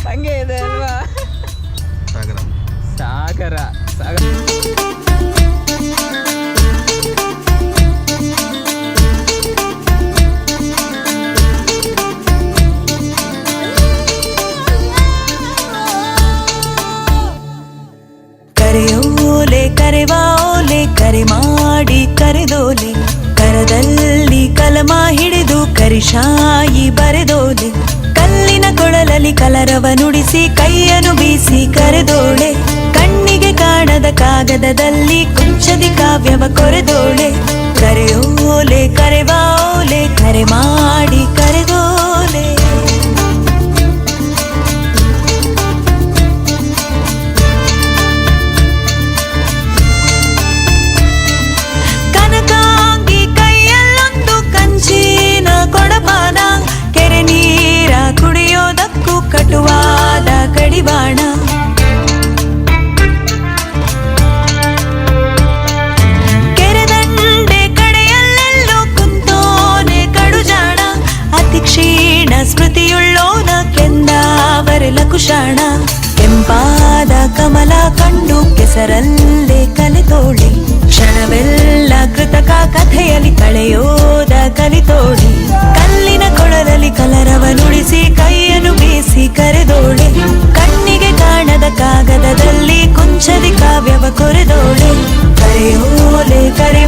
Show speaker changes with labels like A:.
A: ಹಂಗೆ ಇದೆ ಅಲ್ವಾ?
B: ಸಾಗರ
A: ಸಾಗರ ಸಾಗರ.
C: ಕರೆಯೋಲೆ ಕರೆವಾಲೆ ಕರೆ ಮಾಡಿ ಕರೆದೋಲೆ, ಕರದಲ್ಲಿ ಕಲಮ ಹಿಡಿದು ಕರಿಶಾಯಿ ಬರೆದೋಲೆ, ಕಲ್ಲಿನ ಕೊಳಲಲ್ಲಿ ಕಲರವ ನುಡಿಸಿ ಕೈಯನ್ನು ಬೀಸಿ ಕರೆದೋಳೆ, ಕಣ್ಣಿಗೆ ಕಾಣದ ಕಾಗದದಲ್ಲಿ ಕುಂಚದಿ ಕಾವ್ಯವ ಕೊರೆದೋಳೆ, ಕರೆಯೋಲೆ ಕರೆವಾಲೆ ಕರೆ ಮಾಡಿ ಕರೆದೋಲೆ. ಕನಕಾಂಗಿ ಕೈಯಲ್ಲೊಂದು ಕಂಚಿನ ಕೊಡಪಾನ, ಕೆರೆ ನೀರ ಕುಡಿಯೋದಕ್ಕೂ ಕಟುವಾದ ಕಡಿವಾಣ, ಕೆರೆದಂಡೆ ಕಡೆಯಲ್ಲೆಲ್ಲೋ ಕುಂತೋನೆ ಕಡುಜಾಣ, ಅತಿ ಕ್ಷೀಣ ಸ್ಮೃತಿಯುಳ್ಳೋನ ಕೆಂದಾವರೆಲ ಕುಶಾಣ, ಕೆಂಪಾದ ಕಮಲ ಕಂಡು ಕೆಸರಲ್ಲೇ ಕಲೆತೋಳೆ, ಕ್ಷಣವೆಲ್ಲ ಕೃತಕ ಕಥೆಯಲ್ಲಿ ಕಳೆಯೋದ ಕಲಿತೋಳೆ, ಕಲ್ಲಿನ ಕೊಳಲಲ್ಲಿ ಕಲರವ ನುಡಿಸಿ ಕೈಯನ್ನು ಬೀಸಿ ಕರೆದೋಳೆ, ಕಣ್ಣಿಗೆ ಕಾಣದ ಕಾಗದದಲ್ಲಿ ಕುಂಚದಿ ಕಾವ್ಯವ ಕೊರೆದೋಳೆ, ಕರೆಯೋಲೆ ಕರೆ